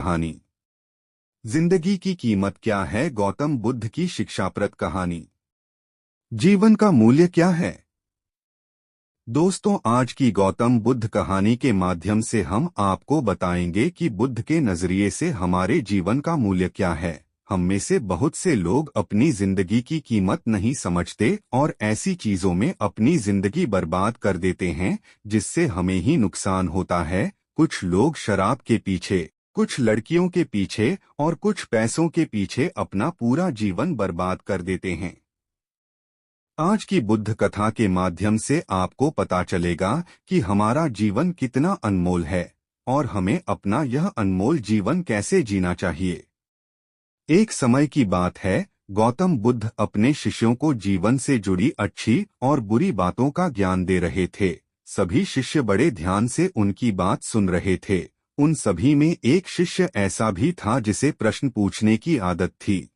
कहानी। जिंदगी की कीमत क्या है? गौतम बुद्ध की शिक्षाप्रद कहानी। जीवन का मूल्य क्या है? दोस्तों, आज की गौतम बुद्ध कहानी के माध्यम से हम आपको बताएंगे कि बुद्ध के नजरिए से हमारे जीवन का मूल्य क्या है। हम में से बहुत से लोग अपनी जिंदगी की कीमत नहीं समझते और ऐसी चीजों में अपनी जिंदगी बर्बाद कर देते हैं जिससे हमें ही नुकसान होता है। कुछ लोग शराब के पीछे, कुछ लड़कियों के पीछे और कुछ पैसों के पीछे अपना पूरा जीवन बर्बाद कर देते हैं। आज की बुद्ध कथा के माध्यम से आपको पता चलेगा कि हमारा जीवन कितना अनमोल है और हमें अपना यह अनमोल जीवन कैसे जीना चाहिए। एक समय की बात है, गौतम बुद्ध अपने शिष्यों को जीवन से जुड़ी अच्छी और बुरी बातों का ज्ञान दे रहे थे। सभी शिष्य बड़े ध्यान से उनकी बात सुन रहे थे। उन सभी में एक शिष्य ऐसा भी था जिसे प्रश्न पूछने की आदत थी।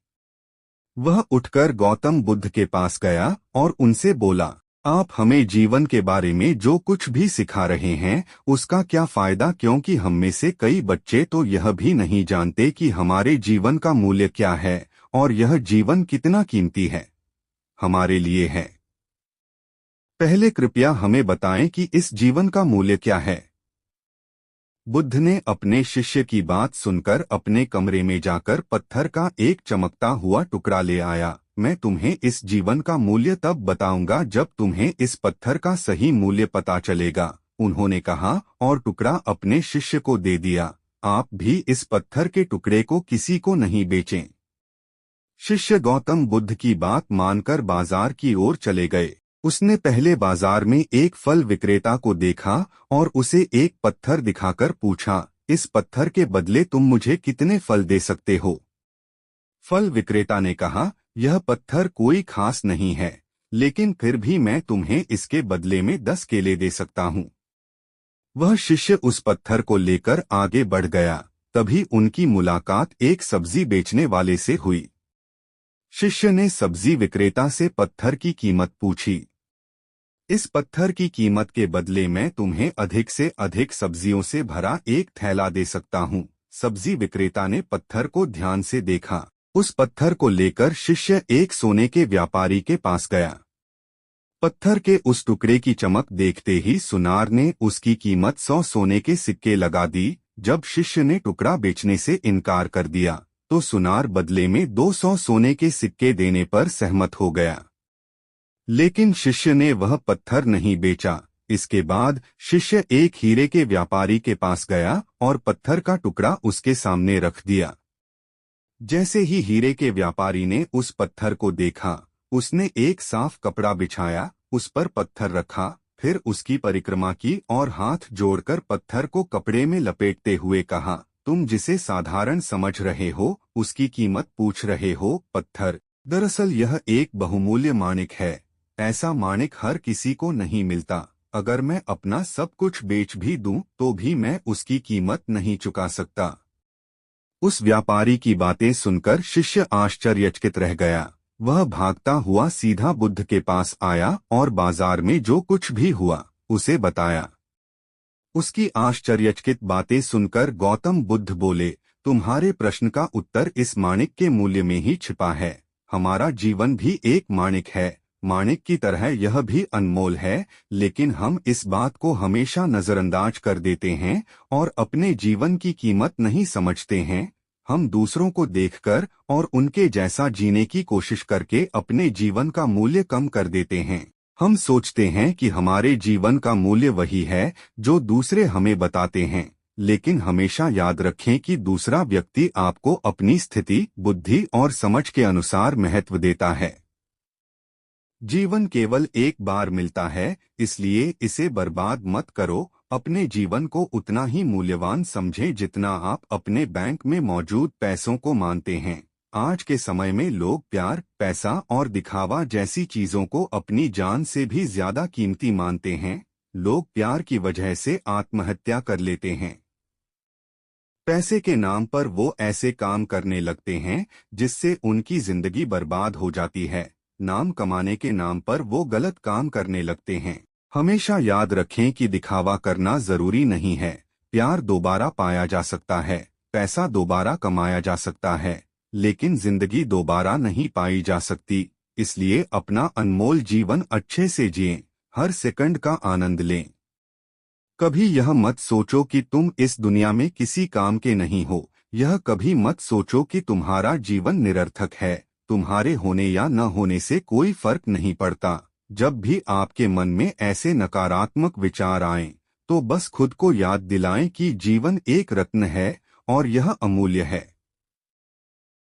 वह उठकर गौतम बुद्ध के पास गया और उनसे बोला, आप हमें जीवन के बारे में जो कुछ भी सिखा रहे हैं उसका क्या फायदा, क्योंकि हम में से कई बच्चे तो यह भी नहीं जानते कि हमारे जीवन का मूल्य क्या है और यह जीवन कितना कीमती है हमारे लिए है। पहले कृपया हमें बताएं कि इस जीवन का मूल्य क्या है। बुद्ध ने अपने शिष्य की बात सुनकर अपने कमरे में जाकर पत्थर का एक चमकता हुआ टुकड़ा ले आया। मैं तुम्हें इस जीवन का मूल्य तब बताऊंगा जब तुम्हें इस पत्थर का सही मूल्य पता चलेगा, उन्होंने कहा और टुकड़ा अपने शिष्य को दे दिया। आप भी इस पत्थर के टुकड़े को किसी को नहीं बेचें। शिष्य गौतम बुद्ध की बात मानकर बाजार की ओर चले गए। उसने पहले बाजार में एक फल विक्रेता को देखा और उसे एक पत्थर दिखाकर पूछा, इस पत्थर के बदले तुम मुझे कितने फल दे सकते हो? फल विक्रेता ने कहा, यह पत्थर कोई खास नहीं है, लेकिन फिर भी मैं तुम्हें इसके बदले में 10 केले दे सकता हूँ। वह शिष्य उस पत्थर को लेकर आगे बढ़ गया। तभी उनकी मुलाकात एक सब्जी बेचने वाले से हुई। शिष्य ने सब्जी विक्रेता से पत्थर की कीमत पूछी। इस पत्थर की कीमत के बदले मैं तुम्हें अधिक से अधिक सब्जियों से भरा एक थैला दे सकता हूँ। सब्जी विक्रेता ने पत्थर को ध्यान से देखा। उस पत्थर को लेकर शिष्य एक सोने के व्यापारी के पास गया। पत्थर के उस टुकड़े की चमक देखते ही सुनार ने उसकी कीमत 100 सोने के सिक्के लगा दी। जब शिष्य ने टुकड़ा बेचने से इनकार कर दिया तो सुनार बदले में 200 सोने के सिक्के देने पर सहमत हो गया। लेकिन शिष्य ने वह पत्थर नहीं बेचा। इसके बाद शिष्य एक हीरे के व्यापारी के पास गया और पत्थर का टुकड़ा उसके सामने रख दिया। जैसे ही हीरे के व्यापारी ने उस पत्थर को देखा, उसने एक साफ कपड़ा बिछाया, उस पर पत्थर रखा, फिर उसकी परिक्रमा की और हाथ जोड़कर पत्थर को कपड़े में लपेटते हुए कहा, तुम जिसे साधारण समझ रहे हो उसकी कीमत पूछ रहे हो पत्थर, दरअसल यह एक बहुमूल्य माणिक है। ऐसा माणिक हर किसी को नहीं मिलता। अगर मैं अपना सब कुछ बेच भी दूं तो भी मैं उसकी कीमत नहीं चुका सकता। उस व्यापारी की बातें सुनकर शिष्य आश्चर्यचकित रह गया। वह भागता हुआ सीधा बुद्ध के पास आया और बाजार में जो कुछ भी हुआ उसे बताया। उसकी आश्चर्यचकित बातें सुनकर गौतम बुद्ध बोले, तुम्हारे प्रश्न का उत्तर इस माणिक के मूल्य में ही छिपा है। हमारा जीवन भी एक माणिक है। माणिक की तरह यह भी अनमोल है, लेकिन हम इस बात को हमेशा नजरअंदाज कर देते हैं और अपने जीवन की कीमत नहीं समझते हैं। हम दूसरों को देखकर और उनके जैसा जीने की कोशिश करके अपने जीवन का मूल्य कम कर देते हैं। हम सोचते हैं कि हमारे जीवन का मूल्य वही है जो दूसरे हमें बताते हैं, लेकिन हमेशा याद रखें कि दूसरा व्यक्ति आपको अपनी स्थिति, बुद्धि और समझ के अनुसार महत्व देता है। जीवन केवल एक बार मिलता है, इसलिए इसे बर्बाद मत करो। अपने जीवन को उतना ही मूल्यवान समझें जितना आप अपने बैंक में मौजूद पैसों को मानते हैं। आज के समय में लोग प्यार, पैसा और दिखावा जैसी चीजों को अपनी जान से भी ज्यादा कीमती मानते हैं। लोग प्यार की वजह से आत्महत्या कर लेते हैं। पैसे के नाम पर वो ऐसे काम करने लगते हैं जिससे उनकी जिंदगी बर्बाद हो जाती है। नाम कमाने के नाम पर वो गलत काम करने लगते हैं। हमेशा याद रखें कि दिखावा करना जरूरी नहीं है। प्यार दोबारा पाया जा सकता है, पैसा दोबारा कमाया जा सकता है, लेकिन जिंदगी दोबारा नहीं पाई जा सकती। इसलिए अपना अनमोल जीवन अच्छे से जिएं, हर सेकंड का आनंद लें। कभी यह मत सोचो कि तुम इस दुनिया में किसी काम के नहीं हो। यह कभी मत सोचो कि तुम्हारा जीवन निरर्थक है। तुम्हारे होने या न होने से कोई फर्क नहीं पड़ता। जब भी आपके मन में ऐसे नकारात्मक विचार आएं, तो बस खुद को याद दिलाएं कि जीवन एक रत्न है और यह अमूल्य है।